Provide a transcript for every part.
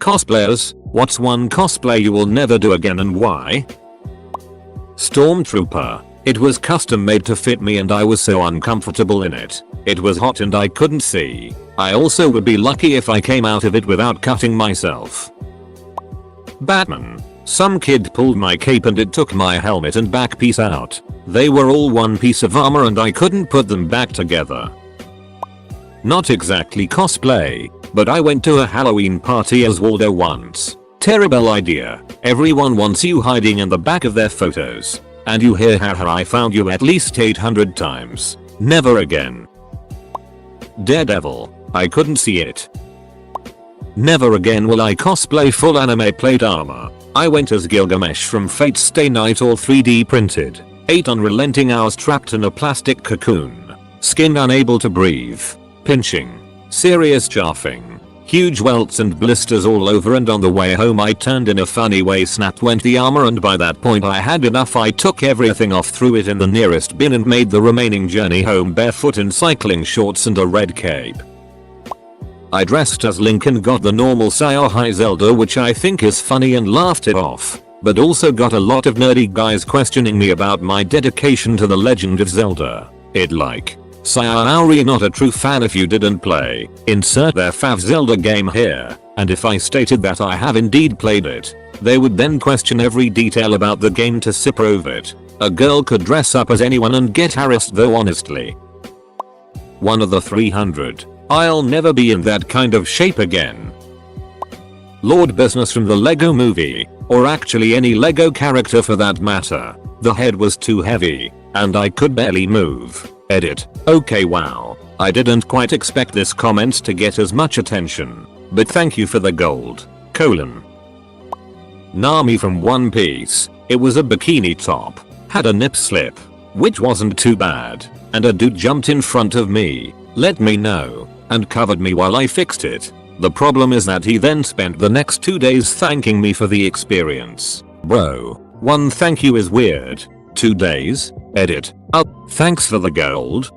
Cosplayers, what's one cosplay you will never do again and why? Stormtrooper. It was custom made to fit me and I was so uncomfortable in it. It was hot and I couldn't see. I also would be lucky if I came out of it without cutting myself. Batman. Some kid pulled my cape and it took my helmet and back piece out. They were all one piece of armor and I couldn't put them back together. Not exactly cosplay, but I went to a Halloween party as Waldo once. Terrible idea. Everyone wants you hiding in the back of their photos. And you hear haha I found you at least 800 times. Never again. Daredevil. I couldn't see it. Never again will I cosplay full anime plate armor. I went as Gilgamesh from Fate's Stay Night all 3D printed. 8 unrelenting hours trapped in a plastic cocoon. Skin unable to breathe. Pinching. Serious chafing. Huge welts and blisters all over and on the way home I turned in a funny way snapped went the armor and by that point I had enough. I took everything off, threw it in the nearest bin and made the remaining journey home barefoot in cycling shorts and a red cape. I dressed as Link and got the normal Sayo Hi Zelda, which I think is funny, and laughed it off, but also got a lot of nerdy guys questioning me about my dedication to the Legend of Zelda. It like, Sayori not a true fan if you didn't play, insert their fav Zelda game here, and if I stated that I have indeed played it, they would then question every detail about the game to prove it. A girl could dress up as anyone and get harassed though honestly. One of the 300. I'll never be in that kind of shape again. Lord Business from the Lego movie, or actually any Lego character for that matter. The head was too heavy, and I could barely move. Edit. Okay, wow. I didn't quite expect this comment to get as much attention, but thank you for the gold. Nami from One Piece. It was a bikini top. Had a nip slip, which wasn't too bad, and a dude jumped in front of me, let me know, and covered me while I fixed it. The problem is that he then spent the next 2 days thanking me for the experience. Bro, one thank you is weird. 2 days? Edit. Oh, thanks for the gold.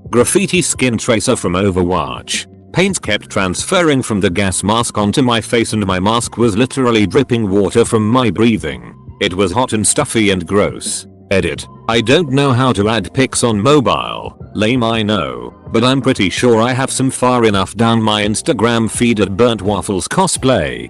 Graffiti skin tracer from Overwatch. Paint kept transferring from the gas mask onto my face and my mask was literally dripping water from my breathing. It was hot and stuffy and gross. Edit. I don't know how to add pics on mobile. Lame I know, but I'm pretty sure I have some far enough down my Instagram feed at Burnt Waffles Cosplay.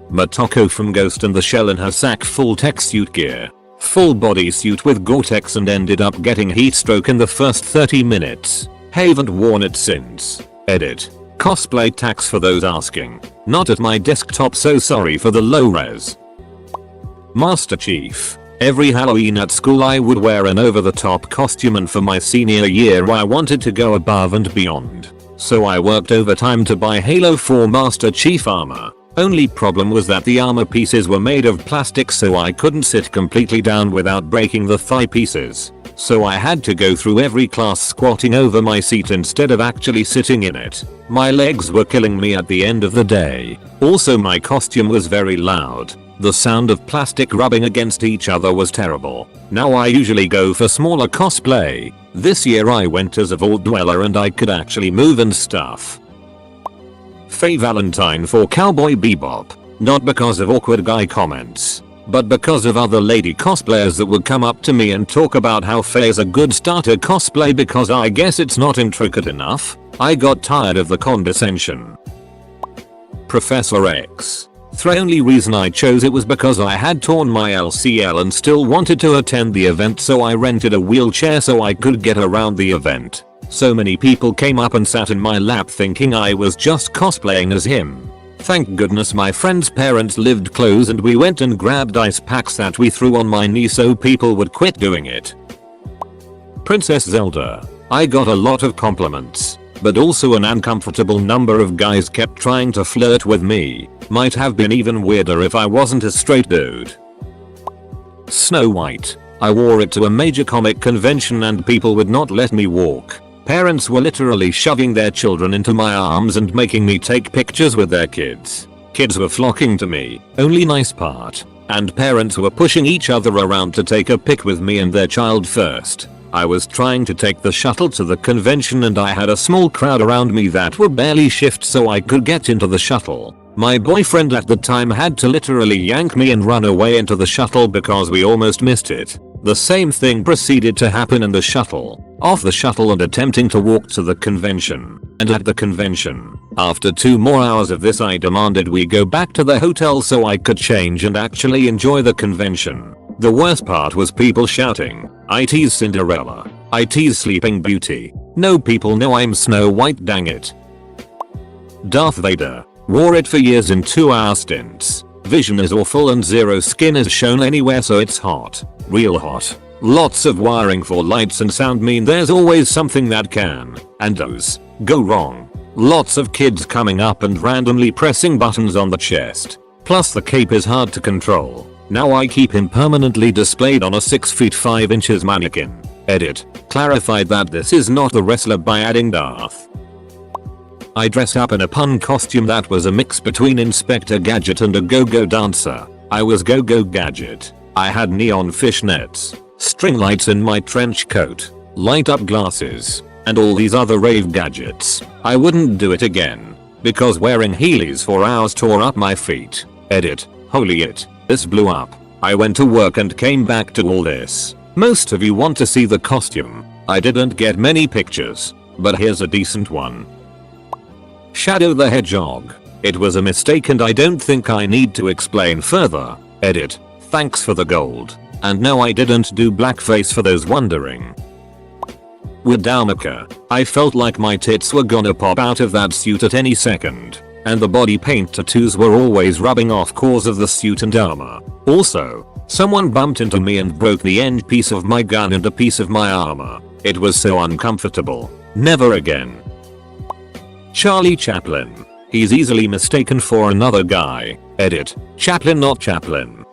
Motoko from Ghost in the Shell in her sack full tech suit gear. Full body suit with Gore-Tex and ended up getting heat stroke in the first 30 minutes. Haven't worn it since. Edit. Cosplay tax for those asking. Not at my desktop, so sorry for the low res. Master Chief. Every Halloween at school I would wear an over-the-top costume, and for my senior year I wanted to go above and beyond. So I worked overtime to buy Halo 4 Master Chief armor. Only problem was that the armor pieces were made of plastic, so I couldn't sit completely down without breaking the thigh pieces. So I had to go through every class squatting over my seat instead of actually sitting in it. My legs were killing me at the end of the day. Also my costume was very loud. The sound of plastic rubbing against each other was terrible. Now I usually go for smaller cosplay. This year I went as a Vault Dweller and I could actually move and stuff. Faye Valentine for Cowboy Bebop. Not because of awkward guy comments, but because of other lady cosplayers that would come up to me and talk about how Faye is a good starter cosplay because I guess it's not intricate enough. I got tired of the condescension. Professor X. The only reason I chose it was because I had torn my LCL and still wanted to attend the event, so I rented a wheelchair so I could get around the event. So many people came up and sat in my lap thinking I was just cosplaying as him. Thank goodness my friend's parents lived close and we went and grabbed ice packs that we threw on my knee so people would quit doing it. Princess Zelda. I got a lot of compliments, but also an uncomfortable number of guys kept trying to flirt with me. Might have been even weirder if I wasn't a straight dude. Snow White. I wore it to a major comic convention and people would not let me walk. Parents were literally shoving their children into my arms and making me take pictures with their kids. Kids were flocking to me, only nice part, and parents were pushing each other around to take a pic with me and their child first. I was trying to take the shuttle to the convention and I had a small crowd around me that were barely shift so I could get into the shuttle. My boyfriend at the time had to literally yank me and run away into the shuttle because we almost missed it. The same thing proceeded to happen in the shuttle, off the shuttle and attempting to walk to the convention. And at the convention, after 2 more hours of this I demanded we go back to the hotel so I could change and actually enjoy the convention. The worst part was people shouting, "IT's Cinderella, IT's Sleeping Beauty. No, people know I'm Snow White, dang it." Darth Vader. Wore it for years in 2-hour stints. Vision is awful and zero skin is shown anywhere so it's hot. Real hot. Lots of wiring for lights and sound mean there's always something that can, and does, go wrong. Lots of kids coming up and randomly pressing buttons on the chest. Plus the cape is hard to control. Now I keep him permanently displayed on a 6 feet 5 inches mannequin. Edit. Clarified that this is not the wrestler by adding Darth. I dressed up in a pun costume that was a mix between Inspector Gadget and a go-go dancer. I was go-go Gadget. I had neon fishnets, string lights in my trench coat, light up glasses, and all these other rave gadgets. I wouldn't do it again, because wearing heelys for hours tore up my feet. Edit. Holy it, this blew up. I went to work and came back to all this. Most of you want to see the costume. I didn't get many pictures, but here's a decent one. Shadow the Hedgehog. It was a mistake and I don't think I need to explain further. Edit. Thanks for the gold. And no, I didn't do blackface for those wondering. With Dalmaka, I felt like my tits were gonna pop out of that suit at any second. And the body paint tattoos were always rubbing off cause of the suit and armor. Also, someone bumped into me and broke the end piece of my gun and a piece of my armor. It was so uncomfortable. Never again. Charlie Chaplin. He's easily mistaken for another guy. Edit. Chaplin not Chaplin.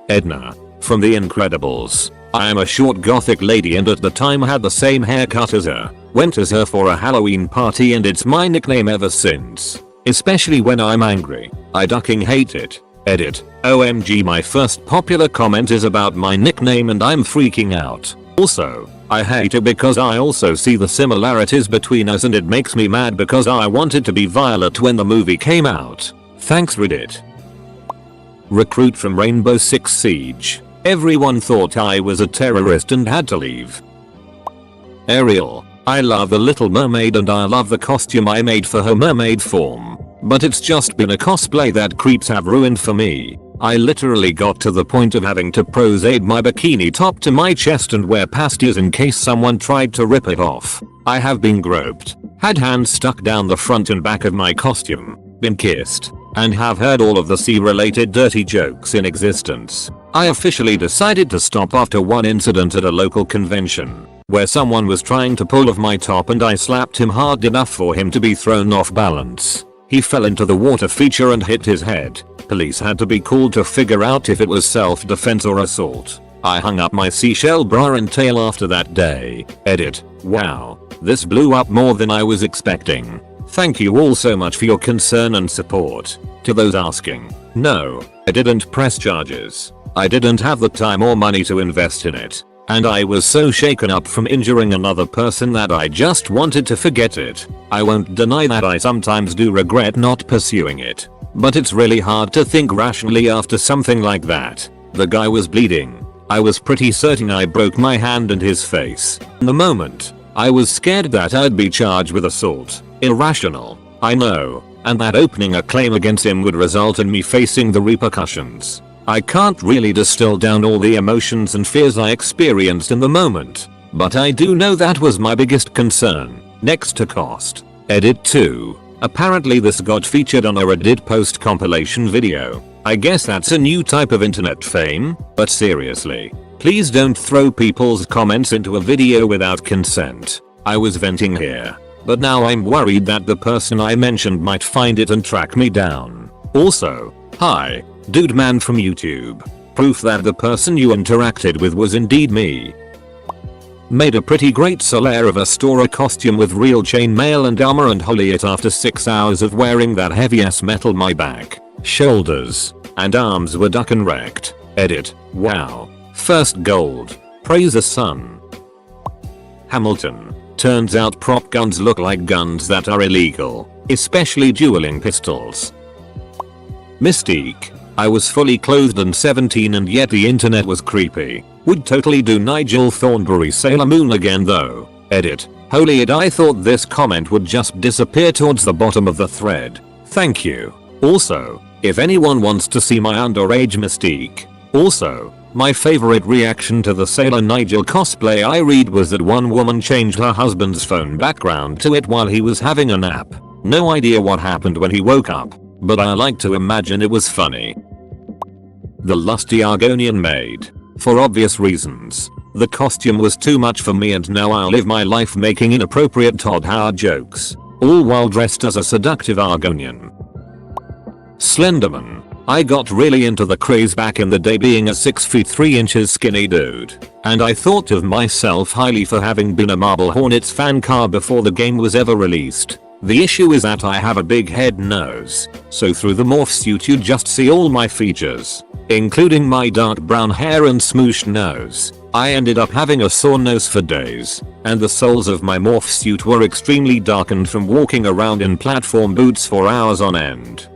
Edna. From The Incredibles. I am a short gothic lady and at the time had the same haircut as her. Went as her for a Halloween party and it's my nickname ever since. Especially when I'm angry. I ducking hate it. Edit. OMG, my first popular comment is about my nickname and I'm freaking out. Also, I hate it because I also see the similarities between us and it makes me mad because I wanted to be Violet when the movie came out. Thanks Reddit. Recruit from Rainbow Six Siege. Everyone thought I was a terrorist and had to leave. Ariel. I love the Little Mermaid and I love the costume I made for her mermaid form. But it's just been a cosplay that creeps have ruined for me. I literally got to the point of having to prosade my bikini top to my chest and wear pasties in case someone tried to rip it off. I have been groped, had hands stuck down the front and back of my costume, been kissed, and have heard all of the sea-related dirty jokes in existence. I officially decided to stop after one incident at a local convention, where someone was trying to pull off my top and I slapped him hard enough for him to be thrown off balance. He fell into the water feature and hit his head. Police had to be called to figure out if it was self-defense or assault. I hung up my seashell bra and tail after that day. Edit. Wow. This blew up more than I was expecting. Thank you all so much for your concern and support. To those asking, no, I didn't press charges. I didn't have the time or money to invest in it. And I was so shaken up from injuring another person that I just wanted to forget it. I won't deny that I sometimes do regret not pursuing it. But it's really hard to think rationally after something like that. The guy was bleeding. I was pretty certain I broke my hand and his face. In the moment, I was scared that I'd be charged with assault. Irrational, I know, and that opening a claim against him would result in me facing the repercussions. I can't really distill down all the emotions and fears I experienced in the moment, but I do know that was my biggest concern, next to cost. Edit 2. Apparently this got featured on a Reddit post compilation video. I guess that's a new type of internet fame, but seriously, please don't throw people's comments into a video without consent. I was venting here, but now I'm worried that the person I mentioned might find it and track me down. Also, hi, dude man from YouTube. Proof that the person you interacted with was indeed me. Made a pretty great Solaire of a Stora costume with real chainmail and armor and holy it after 6 hours of wearing that heavy ass metal my back, shoulders, and arms were duck and wrecked. Edit. Wow. First gold. Praise the sun. Hamilton. Turns out prop guns look like guns that are illegal, especially dueling pistols. Mystique. I was fully clothed and 17 and yet the internet was creepy. Would totally do Nigel Thornberry Sailor Moon again though. Edit. Holy it, I thought this comment would just disappear towards the bottom of the thread. Thank you. Also, if anyone wants to see my underage Mystique. Also, my favorite reaction to the Sailor Nigel cosplay I read was that one woman changed her husband's phone background to it while he was having a nap. No idea what happened when he woke up, but I like to imagine it was funny. The lusty Argonian maid. For obvious reasons. The costume was too much for me and now I'll live my life making inappropriate Todd Howard jokes, all while dressed as a seductive Argonian. Slenderman. I got really into the craze back in the day being a 6 feet 3 inches skinny dude, and I thought of myself highly for having been a Marble Hornets fan car before the game was ever released. The issue is that I have a big head nose, so through the morph suit you just see all my features, including my dark brown hair and smooshed nose. I ended up having a sore nose for days, and the soles of my morph suit were extremely darkened from walking around in platform boots for hours on end.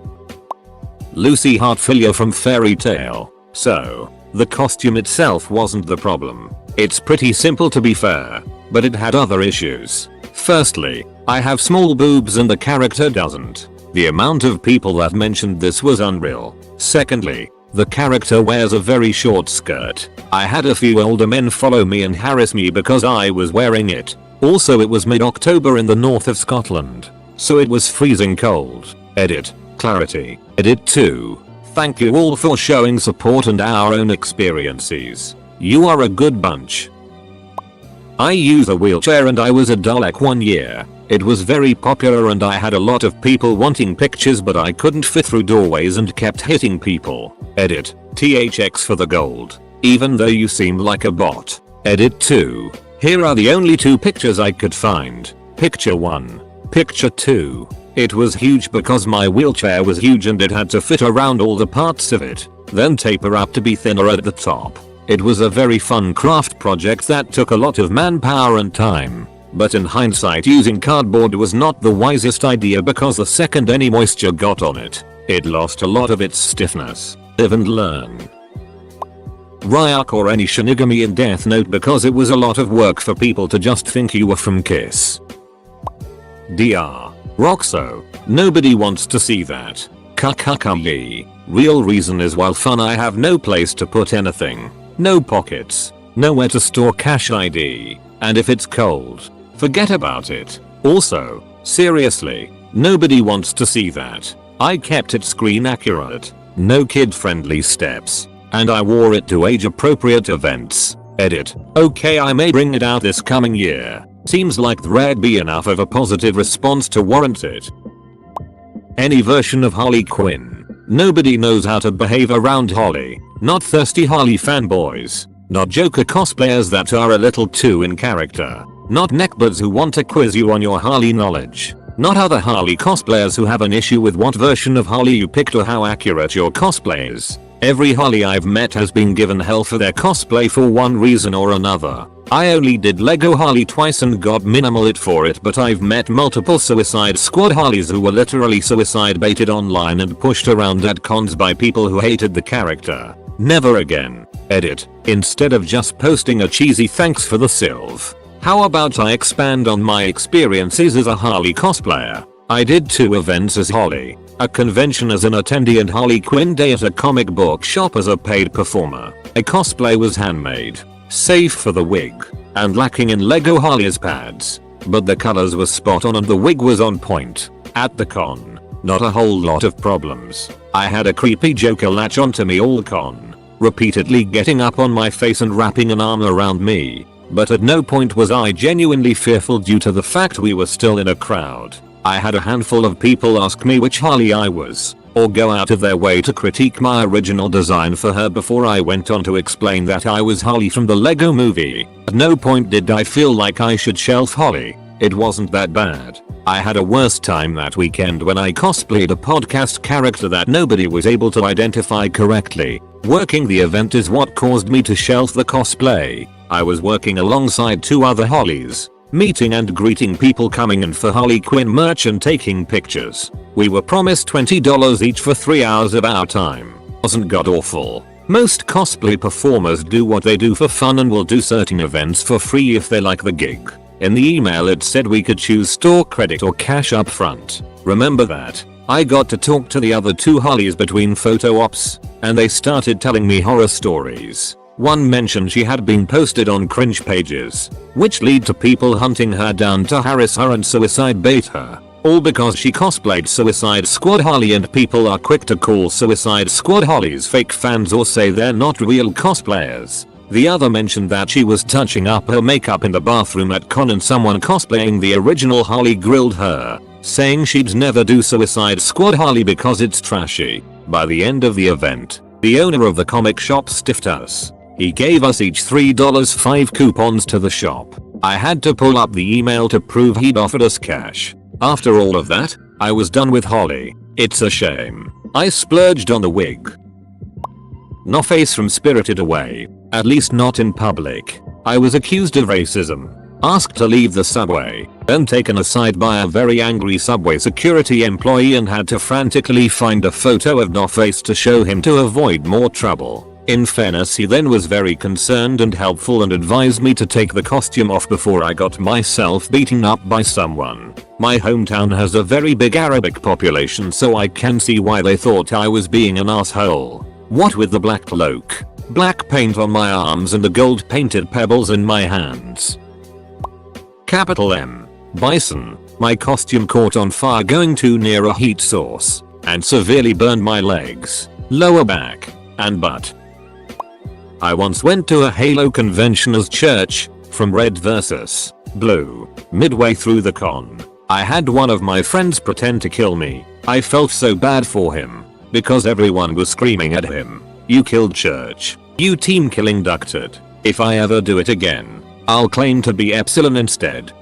Lucy Heartfilia from Fairy Tail. So, the costume itself wasn't the problem. It's pretty simple to be fair, but it had other issues. Firstly, I have small boobs and the character doesn't. The amount of people that mentioned this was unreal. Secondly, the character wears a very short skirt. I had a few older men follow me and harass me because I was wearing it. Also it was mid-October in the north of Scotland, so it was freezing cold. Edit. Clarity. Edit 2. Thank you all for showing support and our own experiences. You are a good bunch. I use a wheelchair and I was a Dalek one year. It was very popular and I had a lot of people wanting pictures but I couldn't fit through doorways and kept hitting people. Edit. THX for the gold. Even though you seem like a bot. Edit 2. Here are the only 2 pictures I could find. Picture 1. Picture 2. It was huge because my wheelchair was huge and it had to fit around all the parts of it, then taper up to be thinner at the top. It was a very fun craft project that took a lot of manpower and time. But in hindsight using cardboard was not the wisest idea because the second any moisture got on it, it lost a lot of its stiffness. Live and learn. Ryuk or any Shinigami in Death Note because it was a lot of work for people to just think you were from Kiss. Dr. Roxo. Nobody wants to see that. Kakakali. Real reason is while fun I have no place to put anything. No pockets. Nowhere to store cash ID. And if it's cold, forget about it. Also, seriously, nobody wants to see that. I kept it screen accurate. No kid friendly steps. And I wore it to age appropriate events. Edit. Okay, I may bring it out this coming year. Seems like there'd be enough of a positive response to warrant it. Any version of Harley Quinn. Nobody knows how to behave around Holly. Not thirsty Harley fanboys. Not Joker cosplayers that are a little too in character. Not neckbeards who want to quiz you on your Harley knowledge. Not other Harley cosplayers who have an issue with what version of Harley you picked or how accurate your cosplay is. Every Harley I've met has been given hell for their cosplay for one reason or another. I only did Lego Harley twice and got minimal it for it, but I've met multiple Suicide Squad Harleys who were literally suicide baited online and pushed around at cons by people who hated the character. Never again. Edit. Instead of just posting a cheesy thanks for the sylv, how about I expand on my experiences as a Harley cosplayer? I did 2 events as Holly, a convention as an attendee and Harley Quinn Day at a comic book shop as a paid performer. A cosplay was handmade, save for the wig, and lacking in Lego Harley's pads, but the colors were spot on and the wig was on point. At the con, not a whole lot of problems. I had a creepy Joker latch onto me all con, repeatedly getting up on my face and wrapping an arm around me, but at no point was I genuinely fearful due to the fact we were still in a crowd. I had a handful of people ask me which Harley I was, or go out of their way to critique my original design for her before I went on to explain that I was Harley from the Lego movie. At no point did I feel like I should shelf Holly. It wasn't that bad. I had a worse time that weekend when I cosplayed a podcast character that nobody was able to identify correctly. Working the event is what caused me to shelf the cosplay. I was working alongside 2 other Hollies, meeting and greeting people coming in for Harley Quinn merch and taking pictures. We were promised $20 each for 3 hours of our time. Wasn't god awful. Most cosplay performers do what they do for fun and will do certain events for free if they like the gig. In the email it said we could choose store credit or cash up front. Remember that? I got to talk to the other 2 Hollies between photo ops, and they started telling me horror stories. One mentioned she had been posted on cringe pages, which lead to people hunting her down to harass her and suicide bait her. All because she cosplayed Suicide Squad Holly, and people are quick to call Suicide Squad Hollies fake fans or say they're not real cosplayers. The other mentioned that she was touching up her makeup in the bathroom at con and someone cosplaying the original Holly grilled her, saying she'd never do Suicide Squad Holly because it's trashy. By the end of the event, the owner of the comic shop stiffed us. He gave us each $3.5 coupons to the shop. I had to pull up the email to prove he'd offered us cash. After all of that, I was done with Holly. It's a shame. I splurged on the wig. No face from Spirited Away. At least not in public. I was accused of racism, asked to leave the subway, then taken aside by a very angry subway security employee and had to frantically find a photo of No Face to show him to avoid more trouble. In fairness, he then was very concerned and helpful and advised me to take the costume off before I got myself beaten up by someone. My hometown has a very big Arabic population, so I can see why they thought I was being an asshole. What with the black cloak, black paint on my arms and the gold painted pebbles in my hands. Capital M. Bison. My costume caught on fire going too near a heat source and severely burned my legs, lower back, and butt. I once went to a Halo convention as Church from Red vs. Blue. Midway through the con, I had one of my friends pretend to kill me. I felt so bad for him because everyone was screaming at him, "You killed Church. You team killing ducted. If I ever do it again, I'll claim to be Epsilon instead."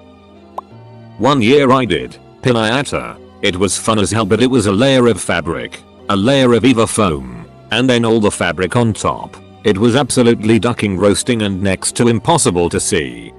One year I did Pinata. It was fun as hell, but it was a layer of fabric, a layer of Eva foam, and then all the fabric on top. It was absolutely ducking roasting and next to impossible to see.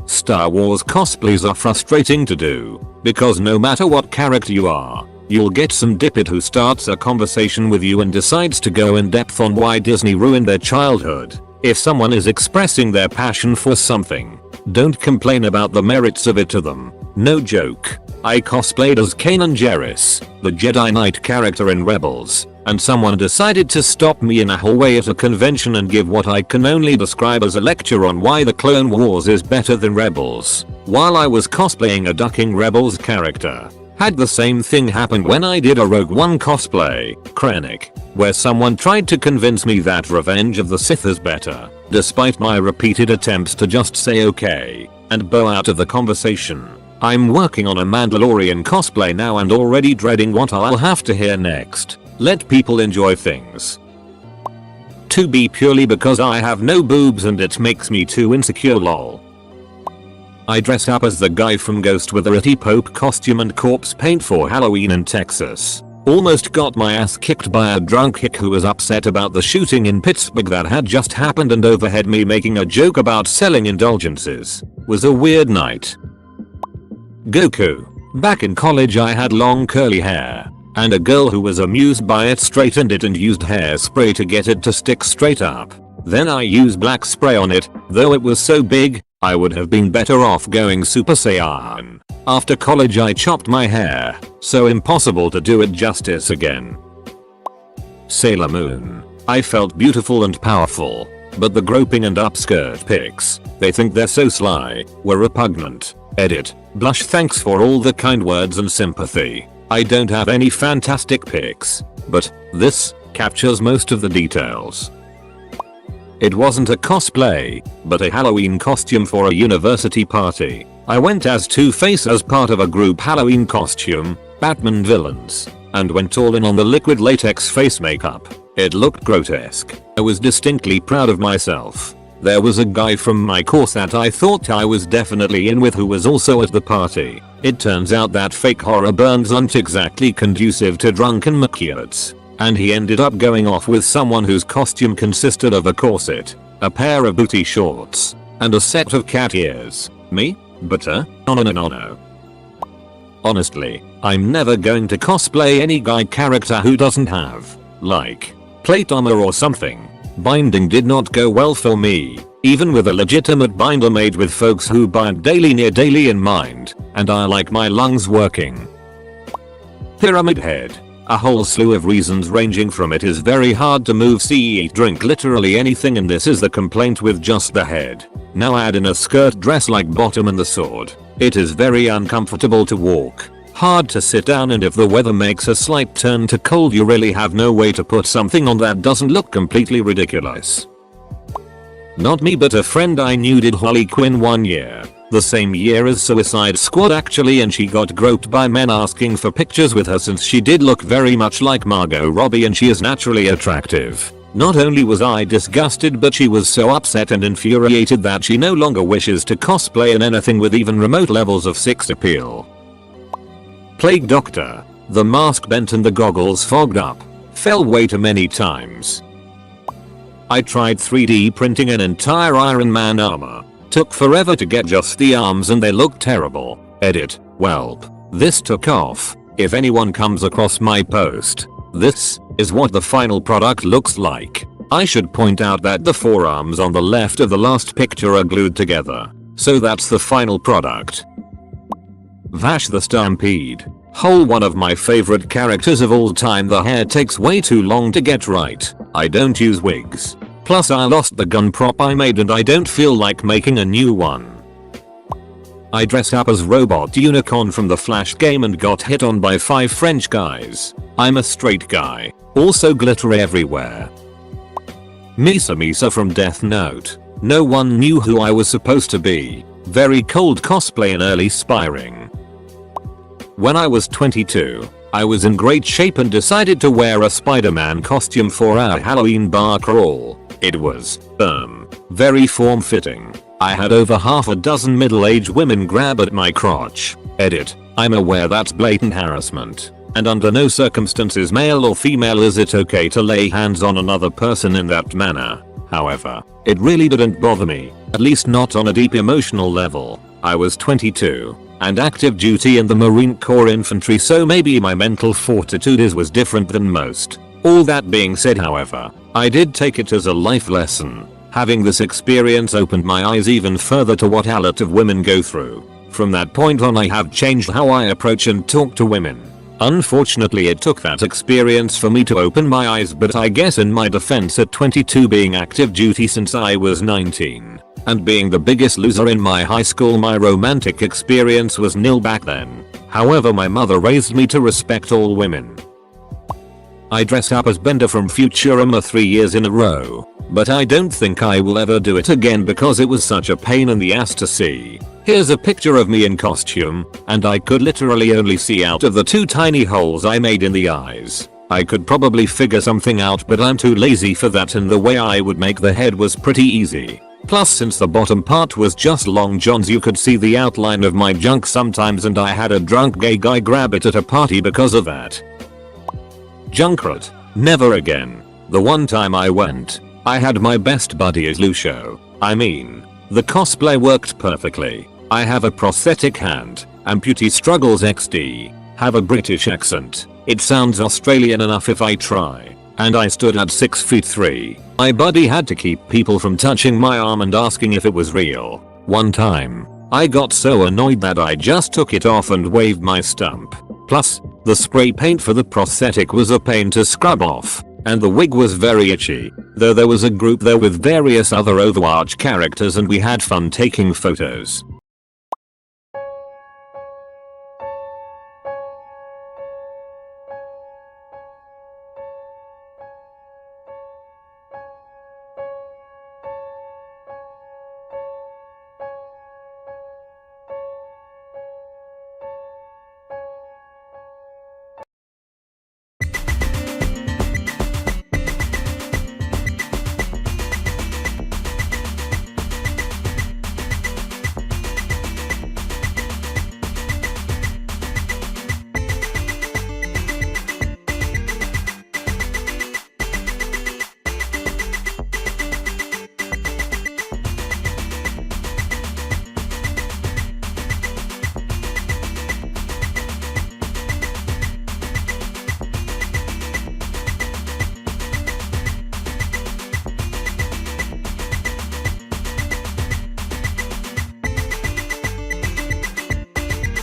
Star Wars cosplays are frustrating to do, because no matter what character you are, you'll get some dipit who starts a conversation with you and decides to go in depth on why Disney ruined their childhood. If someone is expressing their passion for something, don't complain about the merits of it to them. No joke. I cosplayed as Kanan Jarrus, the Jedi Knight character in Rebels, and someone decided to stop me in a hallway at a convention and give what I can only describe as a lecture on why the Clone Wars is better than Rebels, while I was cosplaying a ducking Rebels character. Had the same thing happen when I did a Rogue One cosplay, Krennic, where someone tried to convince me that Revenge of the Sith is better, despite my repeated attempts to just say okay and bow out of the conversation. I'm working on a Mandalorian cosplay now and already dreading what I'll have to hear next. Let people enjoy things. To be purely because I have no boobs and it makes me too insecure, lol. I dressed up as the guy from Ghost with a Ratty Pope costume and corpse paint for Halloween in Texas. Almost got my ass kicked by a drunk hick who was upset about the shooting in Pittsburgh that had just happened and overheard me making a joke about selling indulgences. Was a weird night. Goku. Back in college I had long curly hair, and a girl who was amused by it straightened it and used hairspray to get it to stick straight up. Then I used black spray on it, though it was so big, I would have been better off going Super Saiyan. After college I chopped my hair, so impossible to do it justice again. Sailor Moon. I felt beautiful and powerful, but the groping and upskirt pics, they think they're so sly, were repugnant. Edit. Blush. Thanks for all the kind words and sympathy. I don't have any fantastic pics, but this captures most of the details. It wasn't a cosplay, but a Halloween costume for a university party. I went as Two-Face as part of a group Halloween costume, Batman villains, and went all in on the liquid latex face makeup. It looked grotesque. I was distinctly proud of myself. There was a guy from my course that I thought I was definitely in with who was also at the party. It turns out that fake horror burns aren't exactly conducive to drunken MacLeods. and he ended up going off with someone whose costume consisted of a corset, a pair of booty shorts, and a set of cat ears. Me? Butter? No. Honestly, I'm never going to cosplay any guy character who doesn't have, like, plate armor or something. Binding did not go well for me, even with a legitimate binder made with folks who bind daily near daily in mind, and I like my lungs working. Pyramid head. A whole slew of reasons ranging from it is very hard to move, see, eat, drink, literally anything, and this is the complaint with just the head. Now add in a skirt dress like bottom and the sword. It is very uncomfortable to walk, hard to sit down, and if the weather makes a slight turn to cold you really have no way to put something on that doesn't look completely ridiculous. Not me, but a friend I knew did Harley Quinn one year. The same year as Suicide Squad actually, and she got groped by men asking for pictures with her since she did look very much like Margot Robbie and she is naturally attractive. Not only was I disgusted, but she was so upset and infuriated that she no longer wishes to cosplay in anything with even remote levels of sex appeal. Plague Doctor. The mask bent and the goggles fogged up. Fell way too many times. I tried 3D printing an entire Iron Man armor. Took forever to get just the arms and they look terrible. Edit. Welp. This took off. If anyone comes across my post, this is what the final product looks like. I should point out that the forearms on the left of the last picture are glued together. So that's the final product. Vash the Stampede. Whole one of my favorite characters of all time. The hair takes way too long to get right. I don't use wigs. Plus I lost the gun prop I made and I don't feel like making a new one. I dress up as Robot Unicorn from the Flash game and got hit on by 5 French guys. I'm a straight guy. Also glitter everywhere. Misa from Death Note. No one knew who I was supposed to be. Very cold cosplay and early spiring. When I was 22, I was in great shape and decided to wear a Spider-Man costume for our Halloween bar crawl. It was, very form-fitting. I had over half a dozen middle-aged women grab at my crotch. Edit. I'm aware that's blatant harassment, and under no circumstances, male or female, is it okay to lay hands on another person in that manner. However, it really didn't bother me, at least not on a deep emotional level. I was 22 and active duty in the Marine Corps infantry, so maybe my mental fortitude was different than most. All that being said, however, I did take it as a life lesson. Having this experience opened my eyes even further to what a lot of women go through. From that point on I have changed how I approach and talk to women. Unfortunately it took that experience for me to open my eyes, but I guess in my defense, at 22 being active duty since I was 19, and being the biggest loser in my high school, my romantic experience was nil back then. However, my mother raised me to respect all women. I dress up as Bender from Futurama 3 years in a row, but I don't think I will ever do it again because it was such a pain in the ass to see. Here's a picture of me in costume, and I could literally only see out of the 2 tiny holes I made in the eyes. I could probably figure something out, but I'm too lazy for that, and the way I would make the head was pretty easy. Plus, since the bottom part was just long johns, you could see the outline of my junk sometimes, and I had a drunk gay guy grab it at a party because of that. Junkrat. Never again. The one time I went, I had my best buddy as Lucio. I mean, the cosplay worked perfectly. I have a prosthetic hand, amputee struggles XD, have a British accent. It sounds Australian enough if I try. And I stood at 6'3". My buddy had to keep people from touching my arm and asking if it was real. One time, I got so annoyed that I just took it off and waved my stump. Plus, the spray paint for the prosthetic was a pain to scrub off, and the wig was very itchy, though there was a group there with various other Overwatch characters and we had fun taking photos.